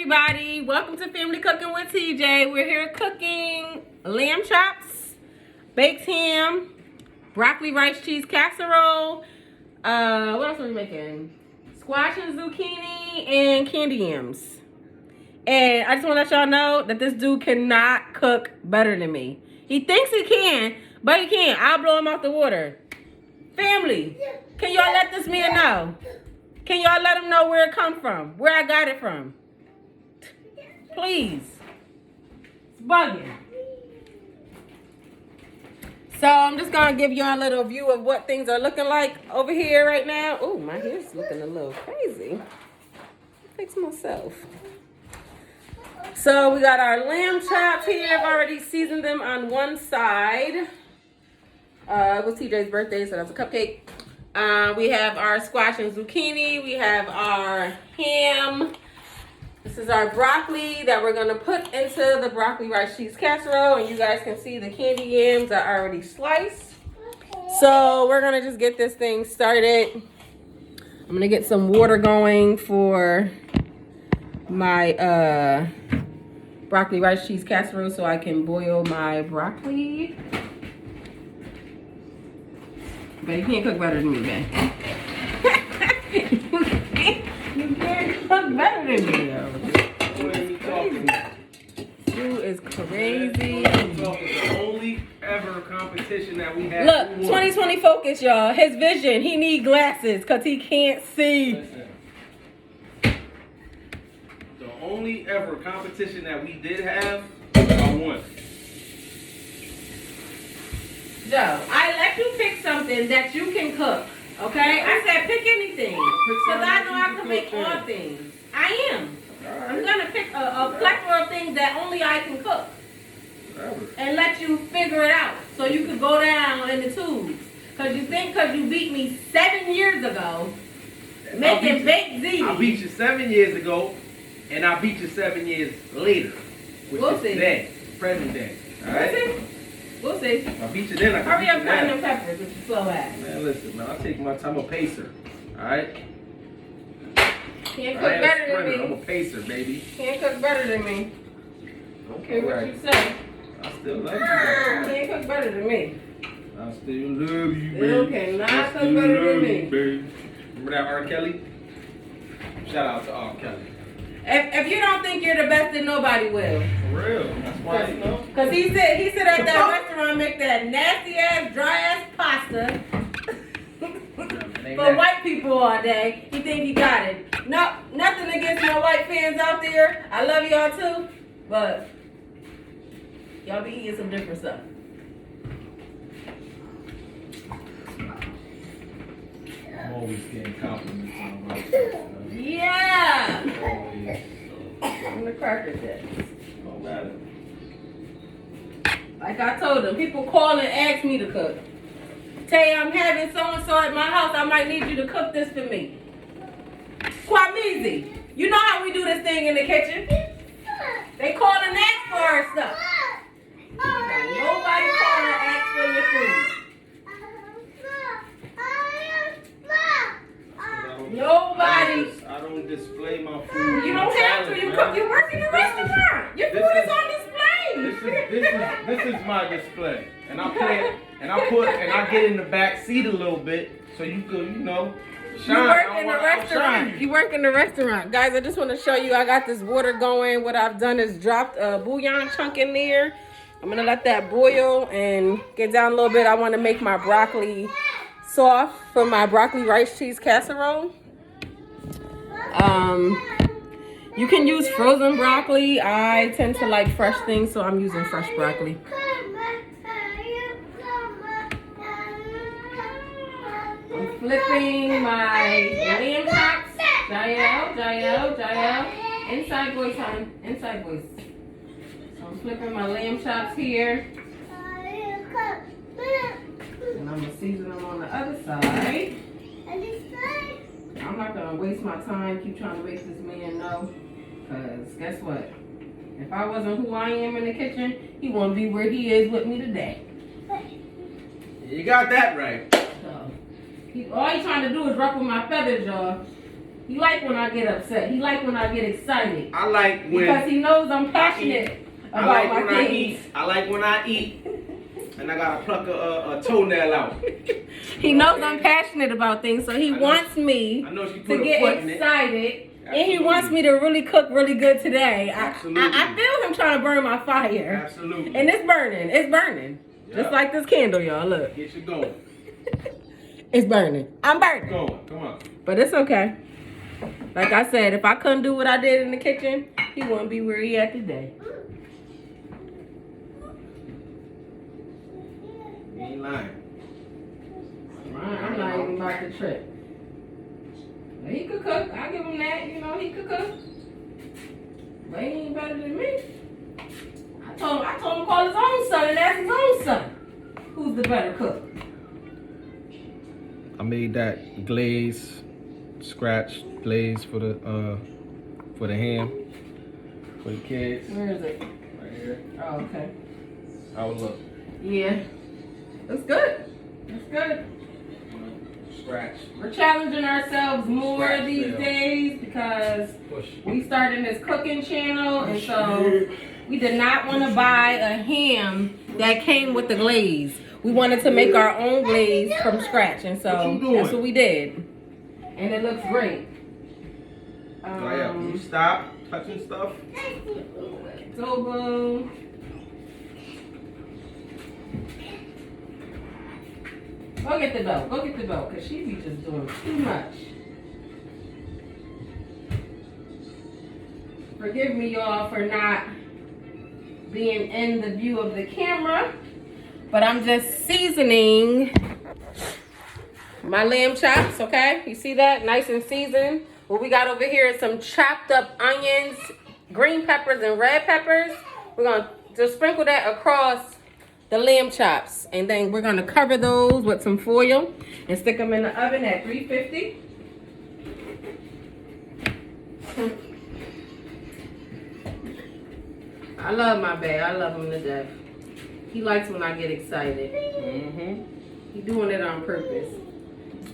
everybody. Welcome to Family Cooking with TJ. We're here cooking lamb chops, baked ham, broccoli rice cheese casserole. What else are we making? Squash and zucchini and candy yams. And I just want to let y'all know that this dude cannot cook better than me. He thinks he can, but he can't. I'll blow him off the water. Family, can y'all let this man know? Can y'all let him know where it come from? Where I got it from? Please. It's bugging. So I'm just going to give y'all a little view of what things are looking like over here right now. Oh, my hair's looking a little crazy. I'll fix myself. So we got our lamb chops here. I've already seasoned them on one side. It was TJ's birthday, so that's a cupcake. We have our squash and zucchini. We have our ham. This is our broccoli that we're going to put into the broccoli rice cheese casserole. And you guys can see the candy yams are already sliced. So we're going to just get this thing started. I'm going to get some water going for my broccoli rice cheese casserole so I can boil my broccoli. But you can't cook better than me, man. You can't cook better than me, yo. You is crazy. The only ever competition that we had. Look, 2020 focus, y'all. His vision. He need glasses because he can't see. Listen, the only ever competition that we did have, I won. Joe, I let you pick something that you can cook. Okay? I said pick anything. Because I know I can make all things. I am. I'm going to pick a plethora of things that only I can cook. And let you figure it out. So you could go down in the tubes. Because you think because you beat me 7 years ago, making baked ziti. I beat you 7 years ago, and I beat you 7 years later. Which We'll is see. today, present day. All right? We'll see. We'll see. I beat you then. I can Hurry beat up you cutting now. them peppers with your slow ass. Man, listen, man. I take my time. I'm a pacer. All right? Can't I cook ain't a better sprinter. than I'm me. a pacer, baby. Can't cook better than me. Don't care what Right. you say. I still love you, baby. Can't cook better than me. I still love you, baby. You cannot I cook still better than love me. you, baby. Remember that R. Kelly? Shout out to R. Kelly. If you don't think you're the best, then nobody will. For real. That's why, you know. Cause he said at that restaurant make that nasty ass, dry ass pasta for white people all day. He think he got it. No, nothing against my white fans out there. I love y'all too, but y'all be eating some different stuff. I'm always getting compliments on my stuff. Yeah. Always. I'm the cracker jacks. Don't matter. Like I told them, people call and ask me to cook. Tay, I'm having so-and-so at my house. I might need you to cook this for me. Kwamizi, you know how we do this thing in the kitchen. They call and ask for our stuff. Nobody call and ask for your food. Nobody. I don't display my food. You don't have to. You work in the restaurant. Your food is on display. This is my display, and I get in the back seat a little bit so you could, you know, shine. You work in the restaurant. You work in the restaurant. Guys, I just want to show you, I got this water going. What I've done is dropped a bouillon chunk in there. I'm going to let that boil and get down a little bit. I want to make my broccoli soft for my broccoli rice cheese casserole. You can use frozen broccoli. I tend to like fresh things, so I'm using fresh broccoli. I'm flipping my lamb chops. Jael. Inside voice, hon. Inside voice. So I'm flipping my lamb chops here. And I'm going to season them on the other side. I'm not going to waste my time, keep trying to make this man know. Because guess what? If I wasn't who I am in the kitchen, he wouldn't be where he is with me today. You got that right. So, all he's trying to do is ruffle my feathers, y'all. He like when I get upset. He like when I get excited. I like when Because he knows I'm passionate about my things. I like when I eat, and I gotta pluck a toenail out. He knows I'm passionate about things, so he wants me to get excited. And he wants me to really cook really good today. Absolutely. I feel him trying to burn my fire. Absolutely. And it's burning. It's burning. Yeah. Just like this candle, y'all. Look. Get you going. It's burning. I'm burning. Going. Come on. But it's okay. Like I said, if I couldn't do what I did in the kitchen, he wouldn't be where he at today. You ain't lying. I'm not even about to trip. He could cook. I give him that. You know, he could cook. But he ain't better than me. I told him to call his own son and ask his own son who's the better cook. I made that glaze, scratch glaze for the ham for the kids. Where is it? Right here. Oh, okay. How it look? Yeah. It's good. It's good. Scratch. We're challenging ourselves more these days because we started this cooking channel, and so we did not want to buy a ham that came with the glaze. We wanted to make our own glaze from scratch, and so that's what we did. And it looks great. Can you stop touching stuff? Adobo. Go get the dough. Go get the dough, because she be just doing too much. Forgive me, y'all, for not being in the view of the camera, but I'm just seasoning my lamb chops, okay? You see that? Nice and seasoned. What we got over here is some chopped up onions, green peppers, and red peppers. We're going to just sprinkle that across the lamb chops, and then we're gonna cover those with some foil and stick them in the oven at 350. I love my bae. I love him to death. He likes when I get excited. He doing it on purpose.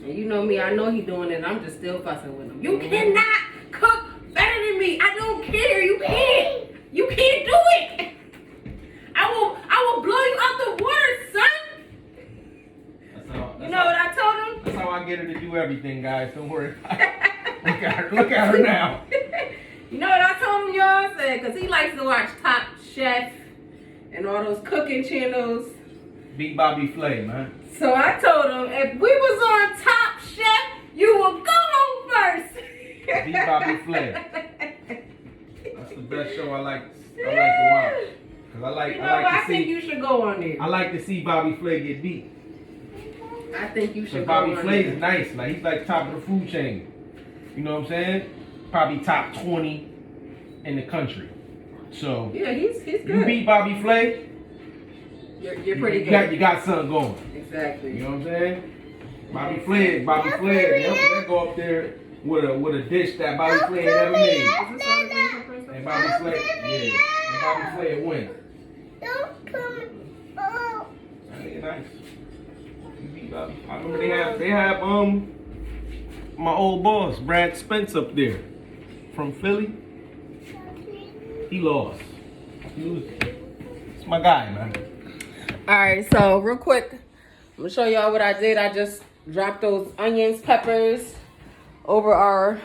And you know me, I know he doing it. I'm just still fussing with him. You cannot cook better than me. I don't care. You can't. You can't do it. I will blow you out the water, son. You know what I told him? That's how I get her to do everything, guys. Don't worry about it. Look at her now. You know what I told him, y'all? I said, because he likes to watch Top Chef and all those cooking channels. Beat Bobby Flay, man. So I told him, if we was on Top Chef, you would go home first. Beat Bobby Flay. That's the best show I like to watch. Cause I think you should go on there. I like to see Bobby Flay get beat. I think you should go Bobby on Flay there. is nice. Like he's like top of the food chain. You know what I'm saying? Probably top 20 in the country. So yeah, he's good. You beat Bobby Flay. You're pretty good. You got something going. Exactly. You know what I'm saying? Bobby Flay. They'll go up there with a dish that Bobby Flay ain't ever made. And Bobby Flay, and Bobby Flay win. Don't come. Oh. That nigga nice. You beat Bobby. I remember they have my old boss Brad Spence up there from Philly. He lost. It's my guy, man. All right, so real quick, I'm gonna show y'all what I did. I just dropped those onions, peppers over our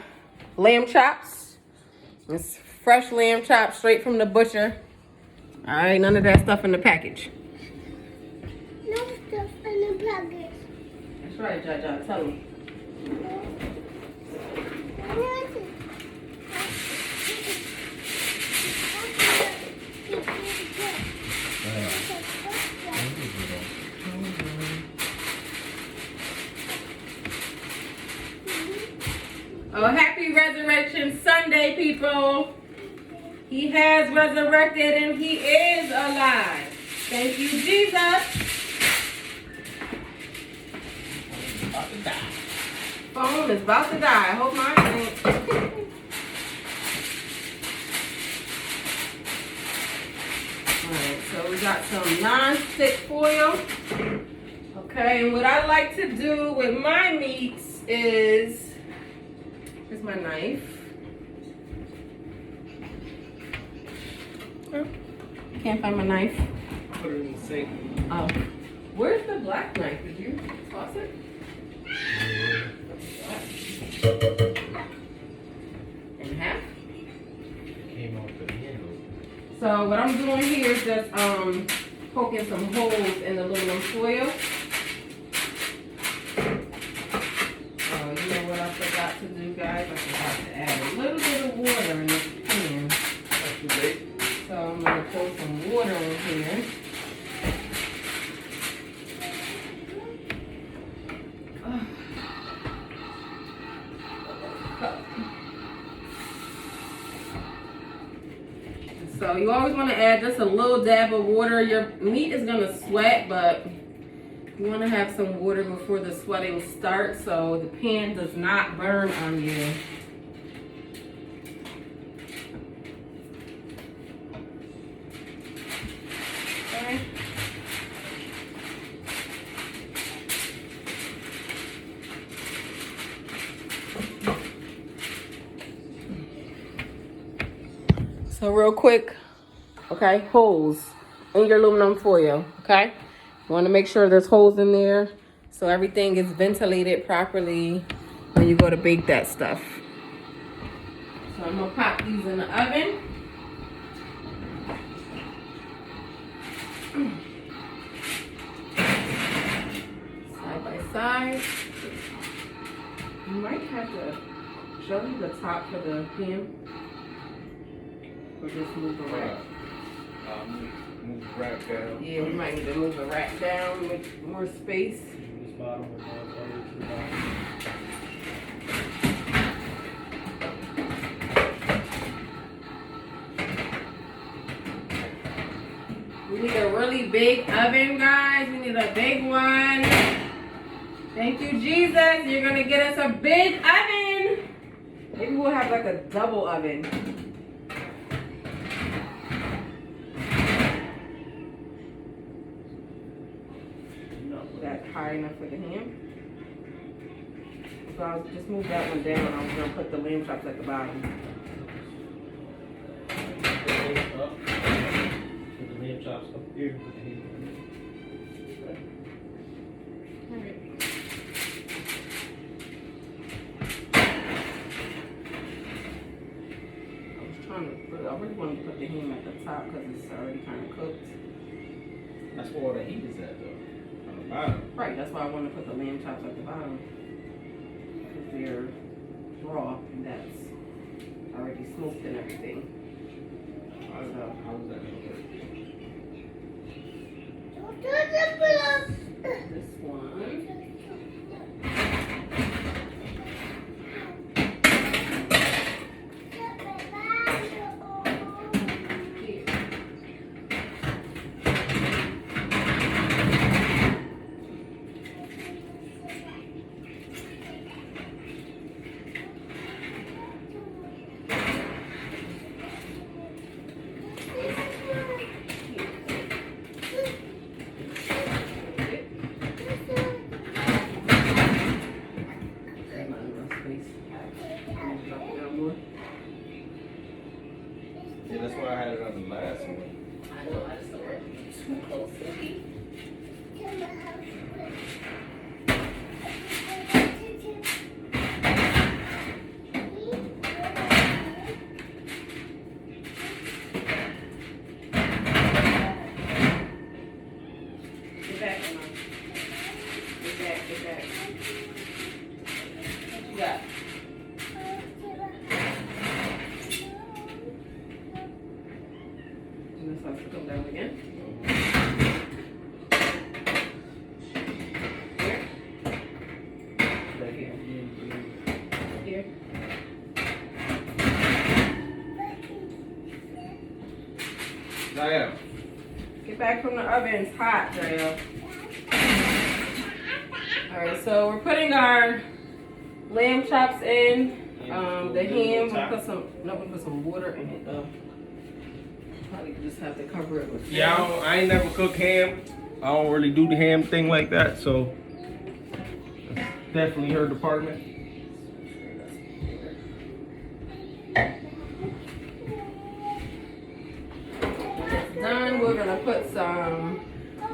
lamb chops. It's fresh lamb chops straight from the butcher. All right, none of that stuff in the package. No stuff in the package. That's right, Jaja. Tell him. Oh, happy Resurrection Sunday, people. He has resurrected and he is alive. Thank you, Jesus. About to die. Phone is about to die. I hope mine ain't. Alright, so we got some non-stick foil. Okay, and what I like to do with my meats is Here's my knife. Oh, can't find my knife. Put it in the sink. Oh, where's the black knife? Did you toss it? In half? Came off the handle. So what I'm doing here is just poking some holes in the aluminum foil. Oh, you know what I forgot to do, guys? I forgot to add a little bit of water in this pan. That's too late. So I'm gonna pour some water in here. So you always want to add just a little dab of water. Your meat is going to sweat, but you want to have some water before the sweating starts so the pan does not burn on you. Okay. So real quick, okay, holes in your aluminum foil, okay? You want to make sure there's holes in there so everything is ventilated properly when you go to bake that stuff. So I'm gonna pop these in the oven. Side by side. You might have to jelly the top for the ham. Or just move the rack. Move the rack down. Yeah, we might need to move the rack down, make more space. This bottom will go all the way to the bottom. We need a really big oven, guys. We need a big one. Thank you, Jesus. You're gonna get us a big oven. Maybe we'll have like a double oven. That's high enough for the ham. So I'll just move that one down. I was gonna put the lamb chops at the bottom. Put the lamb up. Put the lamb chops up here. Put the ham on there. Alright. I really want to put the ham at the top because it's already kind of cooked. That's where all the heat is at, though. On the bottom. Right, that's why I want to put the lamb chops at the bottom. Because they're raw and that's already smoked and everything. How is that going to work? This one. Yeah, that's why I had it on the last one. I know, I just don't want to be too close to me. Get back, Emma. Get back, get back. What you got? And this has to come down again. Here. Right here. Here. Diane. Get back from the oven. It's hot, Drea. Alright, so we're putting our lamb chops in. The ham, we'll put some water in it though. Probably just have to cover it with Yeah, I ain't never cooked ham. I don't really do the ham thing like that, so that's definitely her department. we're gonna put some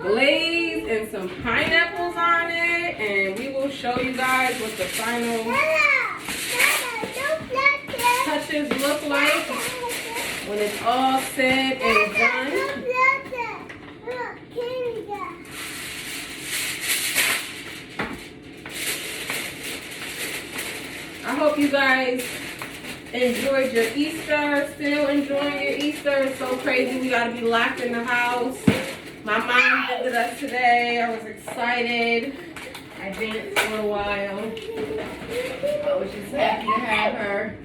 glaze and some pineapples on it, and we will show you guys what the final touches look like when it's all said and done. I hope you guys enjoyed your Easter, still enjoying your Easter. It's so crazy, we gotta be locked in the house. My mom visited us today. I was excited. I danced for a while. I was just happy to have her.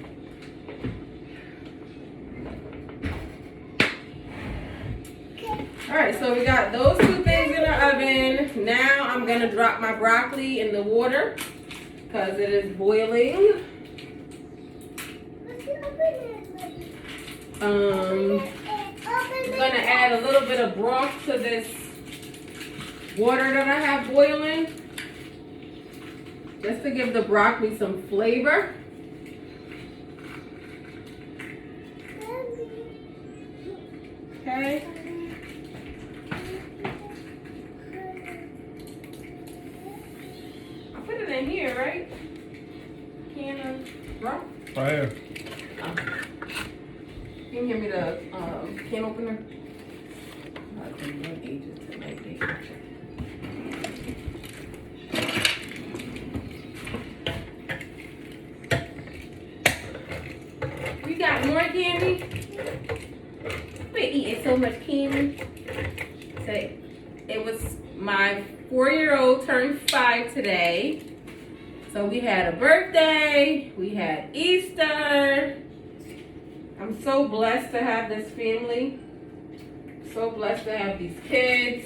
All right, so we got those two things in the oven. Now I'm gonna drop my broccoli in the water because it is boiling. I'm gonna add a little bit of broth to this water that I have boiling, just to give the broccoli some flavor. Okay. I put it in here, right? Can of broth? Right here. Can you give me the can opener? I've been doing ages tonight, baby. We got more candy. We're eating so much candy. Say, it was my 4-year-old turned 5 today. So we had a birthday, we had Easter. I'm so blessed to have this family. So blessed to have these kids.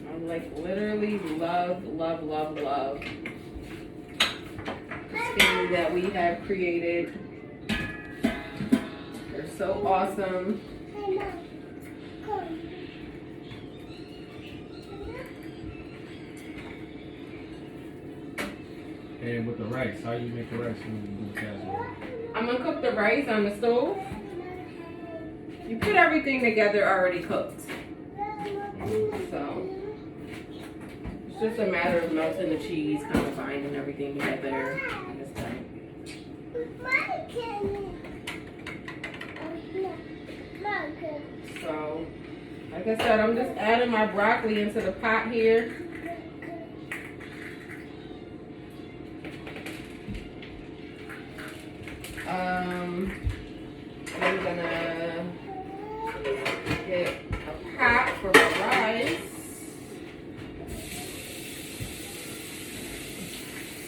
I like literally love this family that we have created. They're so awesome. And with the rice, how you make the rice when you do the casserole? I'm gonna cook the rice on the stove. You put everything together already cooked. So it's just a matter of melting the cheese, kind of binding everything together. This time. So, like I said, I'm just adding my broccoli into the pot here. I'm gonna get a pot for my rice.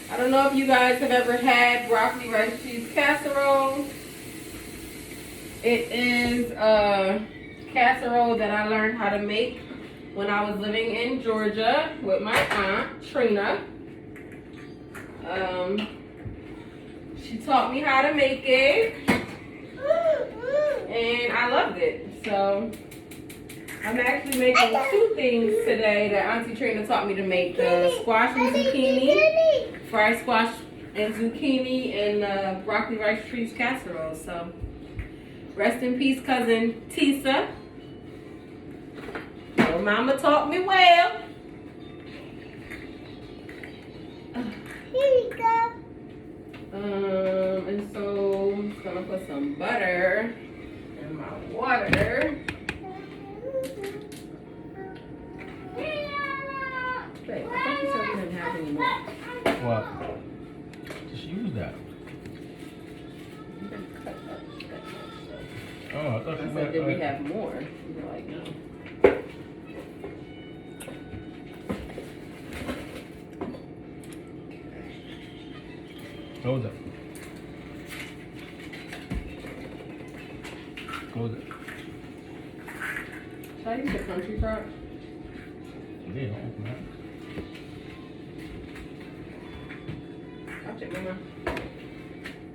I don't know if you guys have ever had broccoli rice cheese casserole. It is a casserole that I learned how to make when I was living in Georgia with my aunt, Trina. She taught me how to make it, and I loved it. So I'm actually making 2 things today that Auntie Trina taught me to make: the squash and zucchini, fried squash and zucchini, and broccoli rice cheese casserole. So rest in peace, cousin Tisa. Your mama taught me well. Here you go. And so I'm just gonna put some butter in my water. Wait, I thought you said we didn't have any more. What? Just use that. Oh, I thought I you said, meant did we like, have more? You're like, no. close it. Close it. Should I use the country crock? Yeah, open that. Watch it, Mama.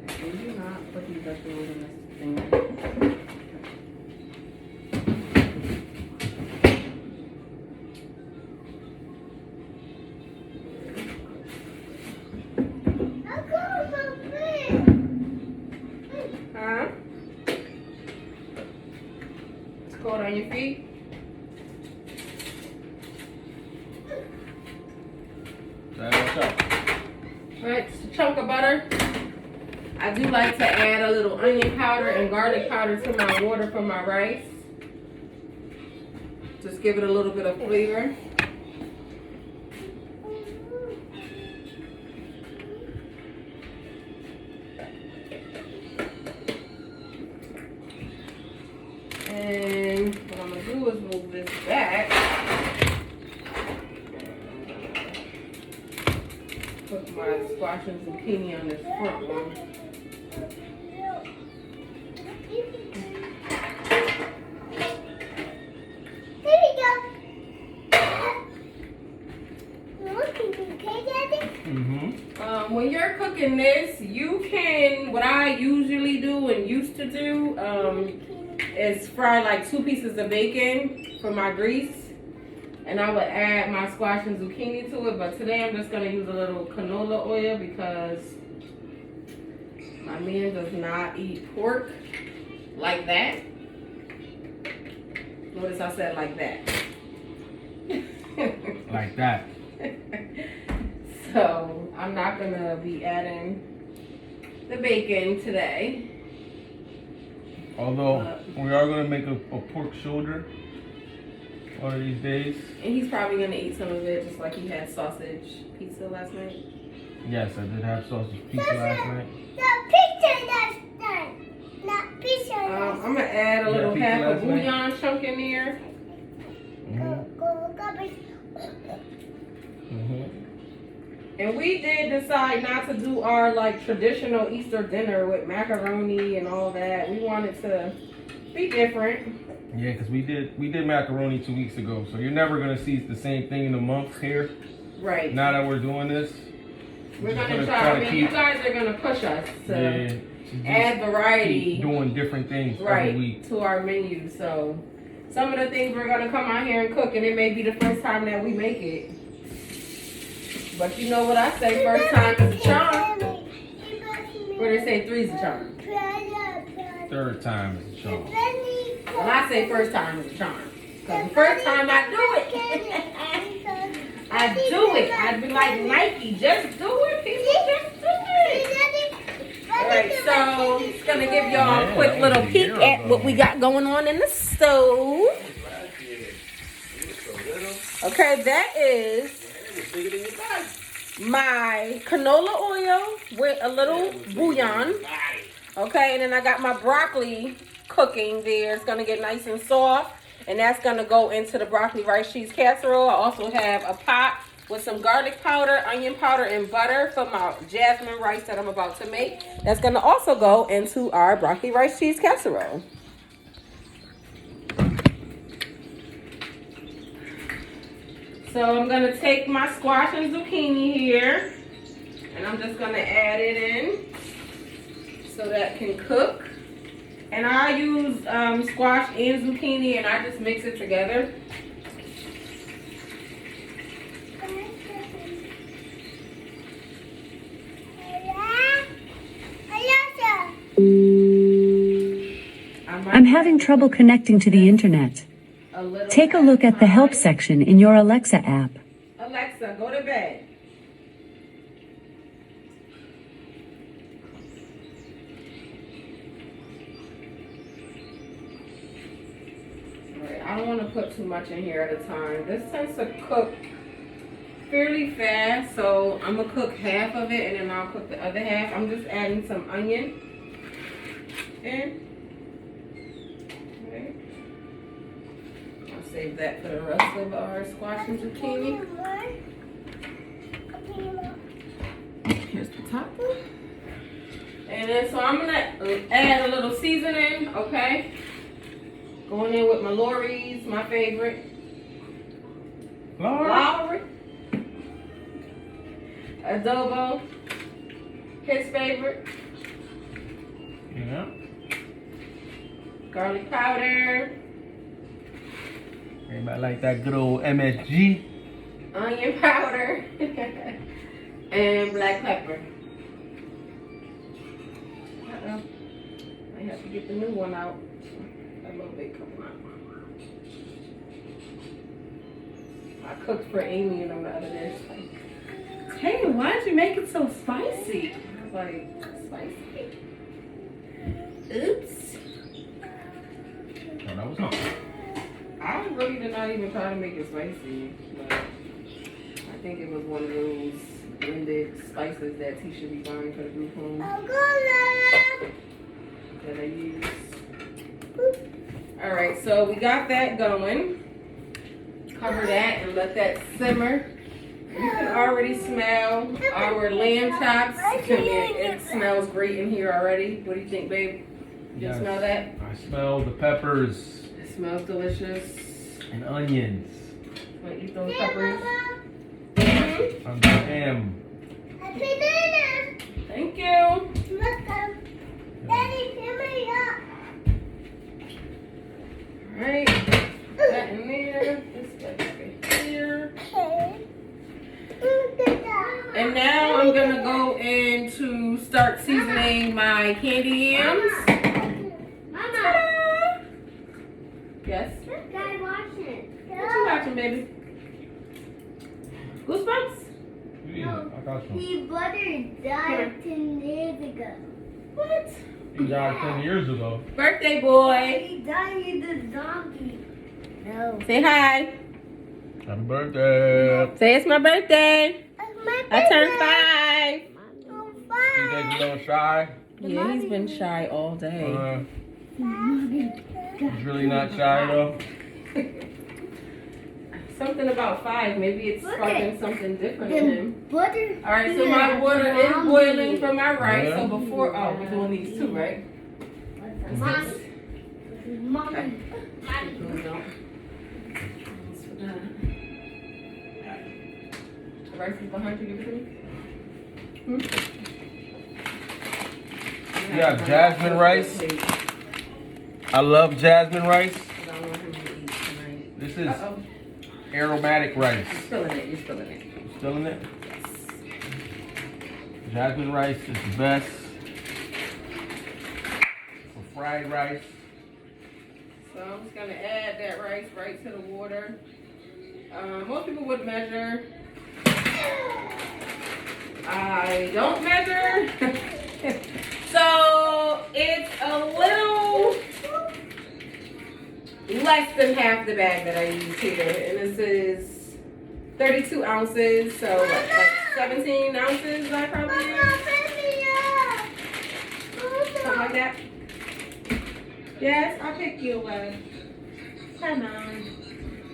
Can you not put these vegetables in this thing? coat on your feet. What's up? Alright, just a chunk of butter. I do like to add a little onion powder and garlic powder to my water for my rice. Just give it a little bit of flavor. And what I'm going to do is move this back. Put my squash and zucchini on this front one. Here we go. You want to do cake, Daddy? Mm-hmm. When you're cooking this, you can, what I usually do and used to do, is fry like 2 pieces of bacon for my grease. And I would add my squash and zucchini to it. But today I'm just going to use a little canola oil because my man does not eat pork like that. Notice I said like that. Like that. So I'm not going to be adding the bacon today. Although we are gonna make a pork shoulder one of these days. And he's probably going to eat some of it just like he had sausage pizza last night. Yes, I did have sausage pizza last night. Not pizza last time. Not pizza last I'm going to add a You had little pizza half a last night? bouillon chunk in there. Mm-hmm. Go. Mm-hmm. And we did decide not to do our like traditional Easter dinner with macaroni and all that. We wanted to be different. Yeah, because we did macaroni 2 weeks ago, so you're never gonna see the same thing in a month here. Right. Now that we're doing this, We're just gonna try. I mean, you guys are gonna push us to add variety. keep doing different things every week. To our menu. So some of the things we're gonna come out here and cook, and it may be the first time that we make it. But you know what I say, first time is a charm. Or they say three's a charm. Third time is a charm. Well, I say first time is a charm. Because the first time I do it, I do it. I'd be like Nike, just do it, people, just do it. Alright, so just gonna give y'all a quick little peek at what we got going on in the stove. Okay, that is my canola oil with a little bouillon. Okay, and then I got my broccoli cooking there. It's gonna get nice and soft, and that's gonna go into the broccoli rice cheese casserole. I also have a pot with some garlic powder, onion powder, and butter for my jasmine rice that I'm about to make. That's gonna also go into our broccoli rice cheese casserole. So I'm gonna take my squash and zucchini here, and I'm just gonna add it in so that it can cook. And I use squash and zucchini, and I just mix it together. I'm having trouble connecting to the internet. Take a look at the help section in your Alexa app. Alexa, go to bed. Alright, I don't want to put too much in here at a time. This tends to cook fairly fast, so I'm going to cook half of it and then I'll cook the other half. I'm just adding some onion in. Okay. I'll save that for the rest of our squash and zucchini. Here's the top. And then so I'm gonna add a little seasoning, okay? Going in with my Lawry's, my favorite. Lawry. Adobo, his favorite. Yeah. Garlic powder. Everybody like that good old MSG. Onion powder. And black pepper. I have to get the new one out. A little bit coming out. I cooked for Amy and them the other day. She's like, hey, why'd you make it so spicy? I was like, spicy? Oops. Oh, that was hot. I really did not even try to make it spicy, but I think it was one of those blended spices that Tisha be buying for the group home I'll go, Lala. that I use. Alright, so we got that going. Cover that and let that simmer. You can already smell our lamb chops. It smells great in here already. What do you think, babe? You Yes. smell that? I smell the peppers It smells delicious. and onions. Want to eat those peppers? I'm the ham. Happy dinner. Thank you. Welcome. Daddy, fill me up. Alright. That in there. This back here. Okay. Look at that. And now I'm gonna go in to start seasoning my candy yams. Mama. Yes. This guy watching. What you watching, baby? Goosebumps? Yeah, I got some. He brother died 10 years ago. What? He died 10 years ago. Birthday boy. He died with the zombie. No. Say hi. Happy birthday. Say it's my birthday. My I turned 5. I'm You fine. think you're a little shy? Yeah, he's been shy all day. He's really not shy though. Something about 5. Maybe it's Look sparking something different in him. Butter. All right, so my water is boiling for my rice. Yeah. So before, oh, we're doing these too, right? Mommy. Mommy. Okay. The rice is behind you, give it to me. You got jasmine rice? I love jasmine rice. This is Uh-oh. aromatic rice. You're spilling it, you're spilling it. Still in it? Jasmine rice is the best for fried rice. So I'm just gonna add that rice right to the water. Most people would measure. I don't measure. So it's a little less than half the bag that I use here. And this is 32 ounces, so like 17 ounces I probably use. Something like that. Yes, I'll pick you away. Come on.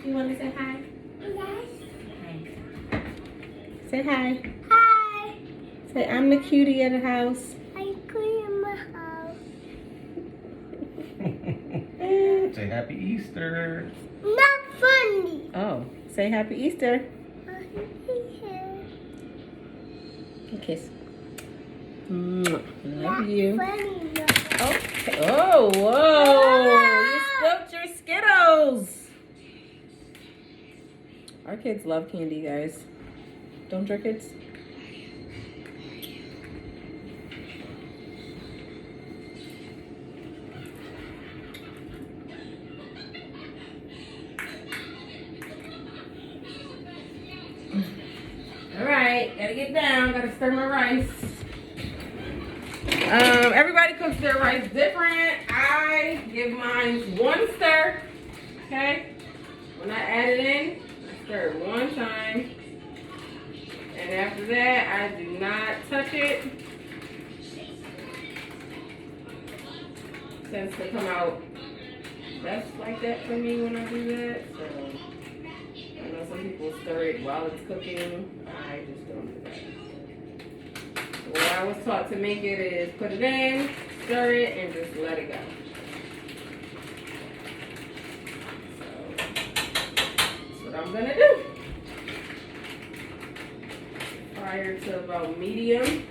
You want to say hi? Say hi. Hi. Say I'm the cutie of the house. I clean my house. Say happy Easter. Not funny. Oh, say happy Easter. A kiss. Mwah. Love you. Funny. Okay. Oh, whoa. You spilled your Skittles. Our kids love candy, guys. Don't your kids? All right, gotta get down, gotta stir my rice. Everybody cooks their rice different. I give mine 1 stir, okay? When I add it in, I stir it 1 time. And after that, I do not touch it. Tends to come out best like that for me when I do that. So I know some people stir it while it's cooking. I just don't do that. The way I was taught to make it is put it in, stir it, and just let it go. So that's what I'm gonna do. Fire to about medium.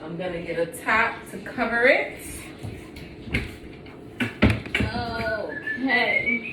I'm gonna get a top to cover it. Okay.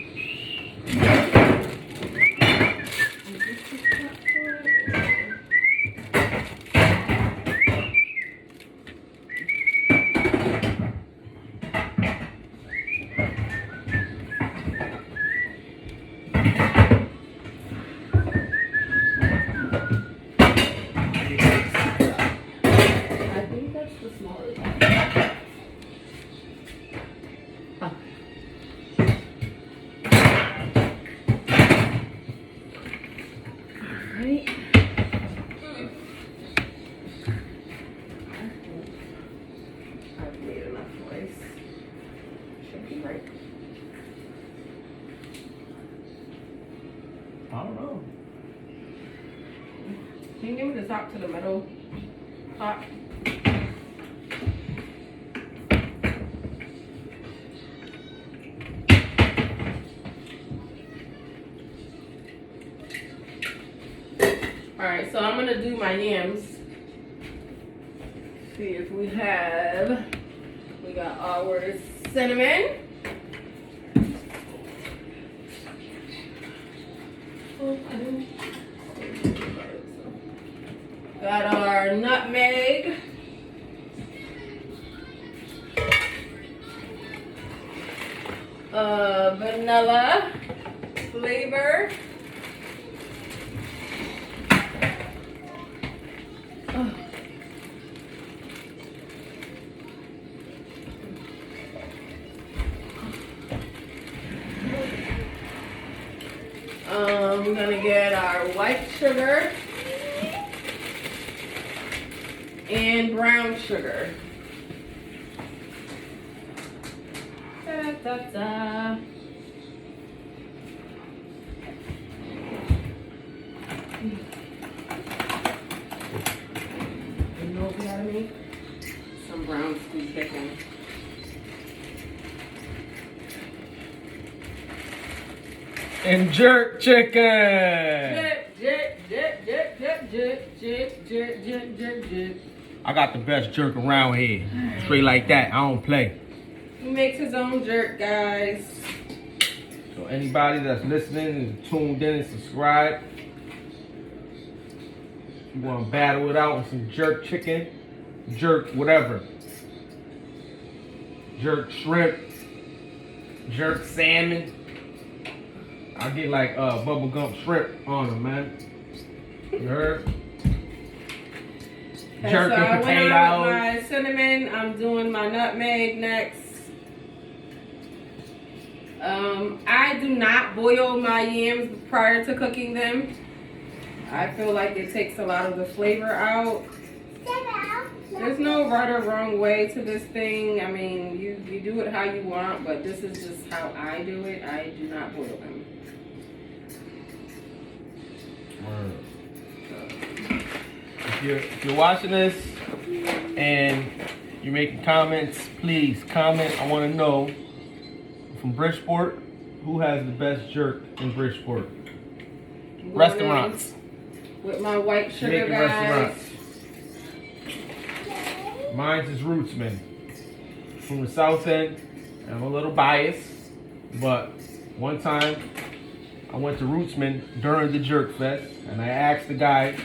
right? I don't know. Can you give me the top to the middle? Top. Alright, so I'm gonna do my yams. See if we got our cinnamon. Got our nutmeg. Vanilla flavor. We're gonna get our white sugar and brown sugar. Da, da, da. You know what we gotta make? Some brown stew chicken. And jerk chicken. I got the best jerk around here. Straight like that. I don't play. He makes his own jerk, guys. So anybody that's listening and tuned in and subscribed, if you want to battle it out with some jerk chicken, jerk whatever, jerk shrimp, jerk salmon. I get like bubblegum shrimp on them, man. You heard? Okay, Jerk so I and went on with potatoes. my cinnamon. I'm doing my nutmeg next. I do not boil my yams prior to cooking them. I feel like it takes a lot of the flavor out. There's no right or wrong way to this thing. I mean, you do it how you want, but this is just how I do it. I do not boil them. If you're watching this and you're making comments, please comment. I want to know from Bridgeport, who has the best jerk in Bridgeport? Restaurants. With my white sugar, Jamaican guys. restaurants. Mine's is Rootsman from the South End. And I'm a little biased, but one time I went to Rootsman during the Jerk Fest, and I asked the guy,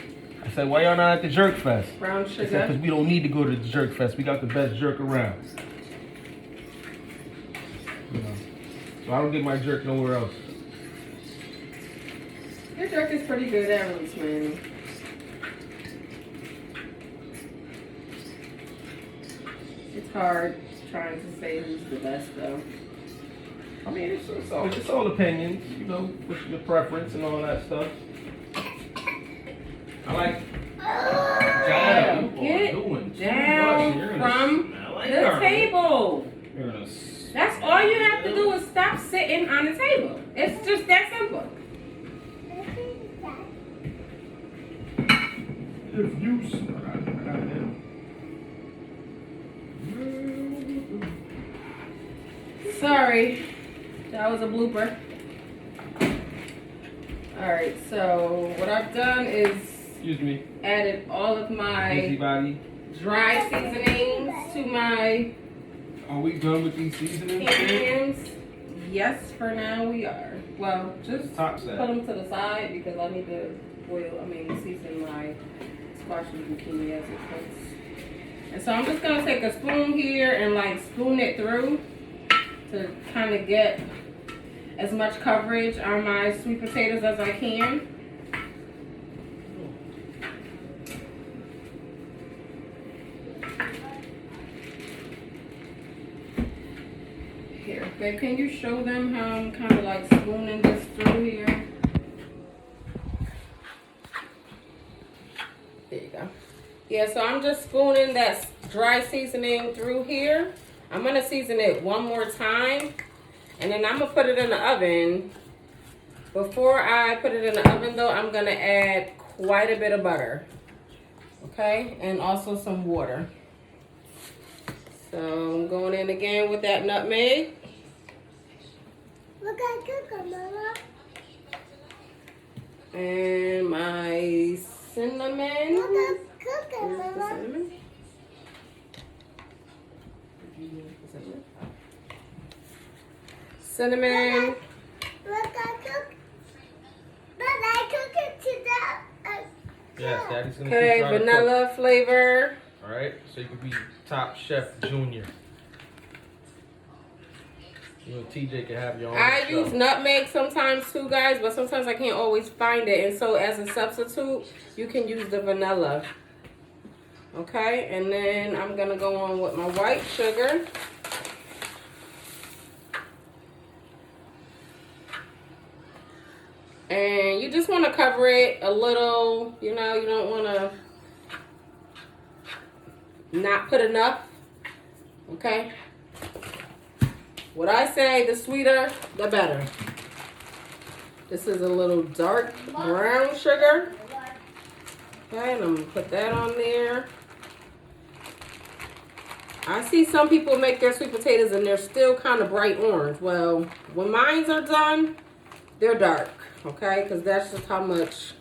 I said, why y'all not at the Jerk Fest? Brown He said, sugar. because we don't need to go to the Jerk Fest. We got the best jerk around. You know, so I don't get my jerk nowhere else. Your jerk is pretty good at Rootsman. It's hard trying to say who's the best, though. I mean, it's all opinions, you know, with your preference and all that stuff. I like jam. Get down from the table. That's all you have to do is stop sitting on the table. It's just that simple. If you Sorry, that was a blooper. Alright, so what I've done is excuse me, added all of my busybody. dry seasonings to my Are we done with these seasonings? pans. Yes, for now we are. Well, just Top put set. them to the side because I need to season my squash and zucchini as it cooks. And so I'm just gonna take a spoon here and like spoon it through to kind of get as much coverage on my sweet potatoes as I can. Here, babe, can you show them how I'm kind of like spooning this through here? There you go. Yeah, so I'm just spooning that dry seasoning through here. I'm gonna season it one more time And then I'm gonna put it in the oven. Before I put it in the oven though, I'm gonna add quite a bit of butter. Okay, and also some water. So I'm going in again with that nutmeg. Look at Coco, Mama. And my cinnamon. Look at Coco, Where's the Mama. cinnamon? Cinnamon. Look at Coco. But I took it to the. Yes, Daddy's gonna Okay, teach you how to vanilla flavor. cook. All right, so you can be Top Chef Junior. You and TJ can have your own I show. use nutmeg sometimes too, guys, but sometimes I can't always find it. And so as a substitute, you can use the vanilla. Okay, and then I'm gonna go on with my white sugar. And you just want to cover it a little, you know, you don't want to not put enough. Okay. What I say, the sweeter, the better. This is a little dark brown sugar. Okay, and I'm going to put that on there. I see some people make their sweet potatoes and they're still kind of bright orange. Well, when mines are done, they're dark. Okay, because that's just how much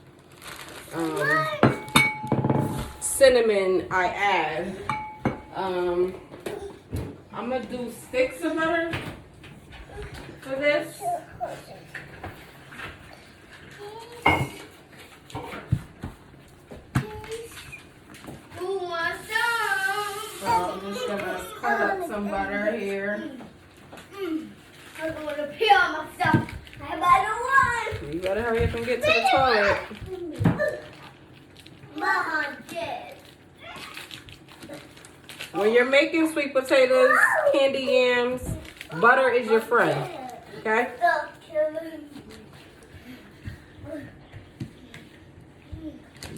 cinnamon I add. I'm going to do sticks of butter for this. Who wants some? So I'm just going to cut up some butter here. I'm going to pee on myself. I better You better hurry up and get to the toilet. Mom did. When you're making sweet potatoes, candy yams, butter is your friend. Okay? Stop killing me.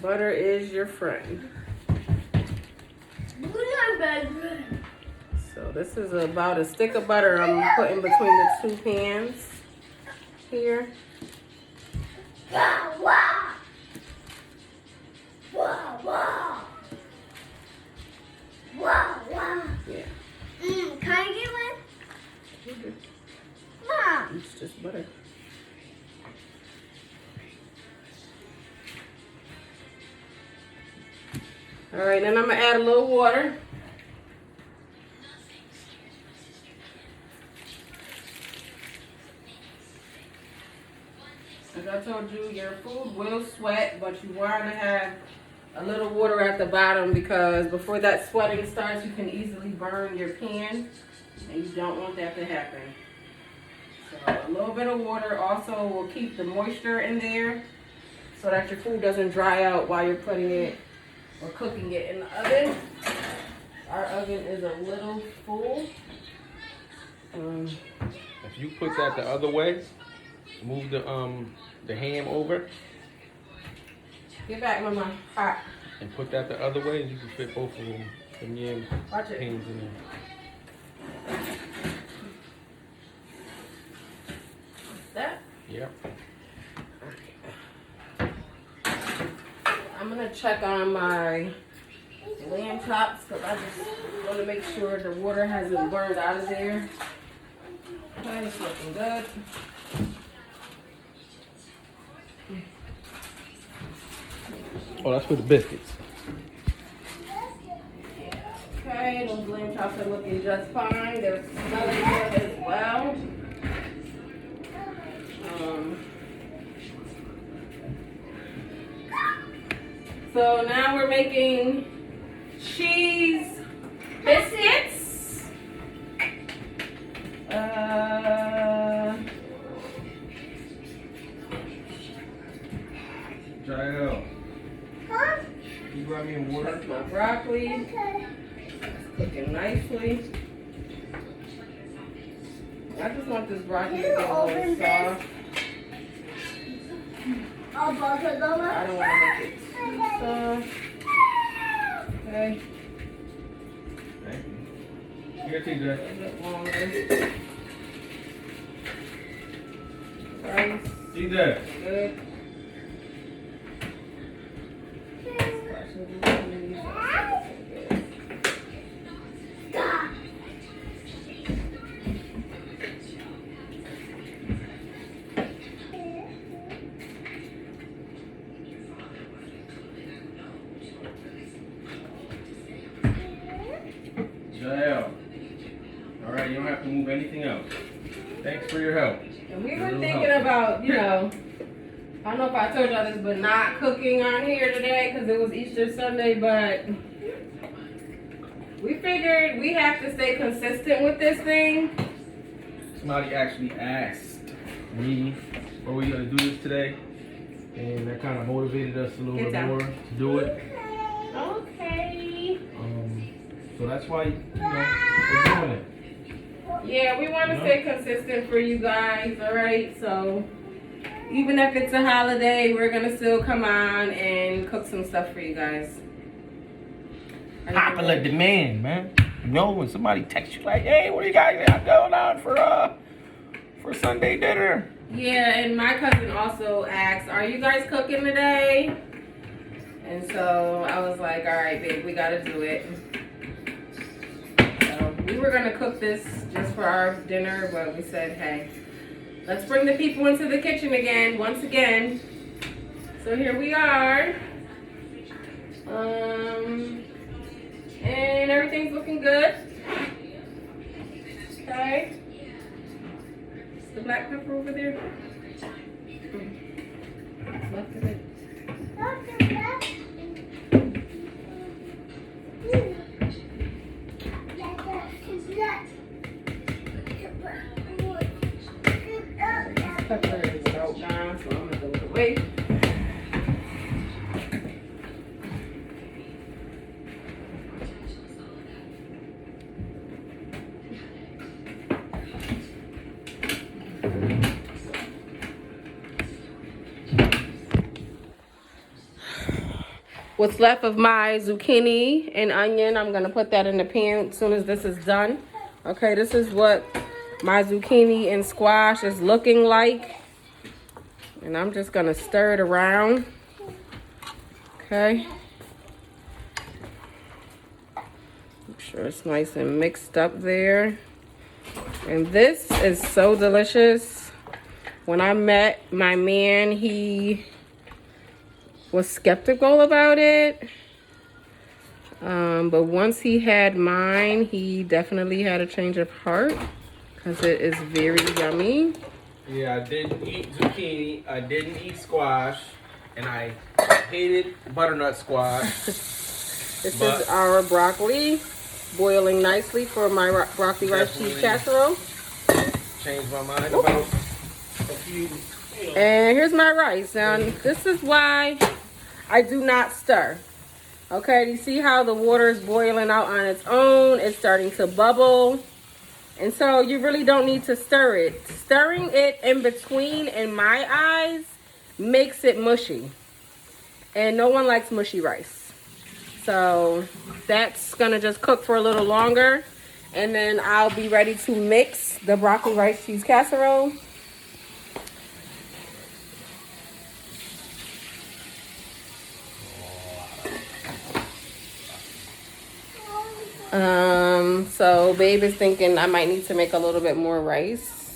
Butter is your friend. So this is about a stick of butter I'm putting between the two pans here. Wow, wow. Wow, wow. Wow, wow. Yeah, Can I get one? Mom. it's just butter. All right, then I'm gonna add a little water. As I told you, your food will sweat, but you want to have a little water at the bottom because before that sweating starts, you can easily burn your pan, and you don't want that to happen. So a little bit of water also will keep the moisture in there so that your food doesn't dry out while you're putting it or cooking it in the oven. Our oven is a little full. If you put that the other way, move the ham over Get back, Mama. Hot. and put that the other way, and you can fit both of them yam Watch it. pans in there. That. Yep. I'm gonna check on my lamb chops because I just want to make sure the water hasn't burned out of there. Okay, it's looking good. Oh, that's for the biscuits. Okay, those lamb chops are looking just fine. They're smelling good as well. So now we're making cheese biscuits. Jael, Huh? can you grab me in water? That's my broccoli. Okay. Cooking nicely. I just want this broccoli to You get a open little this? soft. I'll buzz it over. I don't want to make it too soft. Okay, Thank you. Here, TJ. a bit longer. Rice. See that? Good. Stop. Jael. All right, you don't have to move anything else. Thanks for your help. And we You're were real thinking helpful. about, you know, I don't know if I told y'all this, but not cooking on here today because it was Easter Sunday, but we figured we have to stay consistent with this thing. Somebody actually asked me, "Are we gonna do this today?" And that kind of motivated us a little Get bit down. more to do it. Okay. So that's why we're doing it. Yeah, we want to stay consistent for you guys, all right? So even if it's a holiday, we're going to still come on and cook some stuff for you guys. Are you Popular ready? demand, man. You know, when somebody texts you like, "Hey, what do you guys got going on for Sunday dinner?" Yeah, and my cousin also asked, are you guys cooking today? And so I was like, all right, babe, we got to do it. So we were going to cook this just for our dinner, but we said, hey, let's bring the people into the kitchen again, once again. So here we are. And everything's looking good. Okay. The black pepper over there. Left of it. Pepper is about gone, so I'm gonna throw it away. What's left of my zucchini and onion, I'm gonna put that in the pan as soon as this is done. Okay, this is what my zucchini and squash is looking like. And I'm just gonna stir it around. Okay. Make sure it's nice and mixed up there. And this is so delicious. When I met my man, he was skeptical about it. But once he had mine, he definitely had a change of heart because it is very yummy. Yeah, I didn't eat zucchini, I didn't eat squash, and I hated butternut squash. This is our broccoli boiling nicely for my broccoli rice cheese casserole. Changed my mind about a few. And here's my rice. Now, this is why I do not stir. Okay, you see how the water is boiling out on its own? It's starting to bubble. And so you really don't need to stir it. Stirring it in between, in my eyes, makes it mushy. And no one likes mushy rice. So that's gonna just cook for a little longer. And then I'll be ready to mix the broccoli rice cheese casserole. So babe is thinking I might need to make a little bit more rice.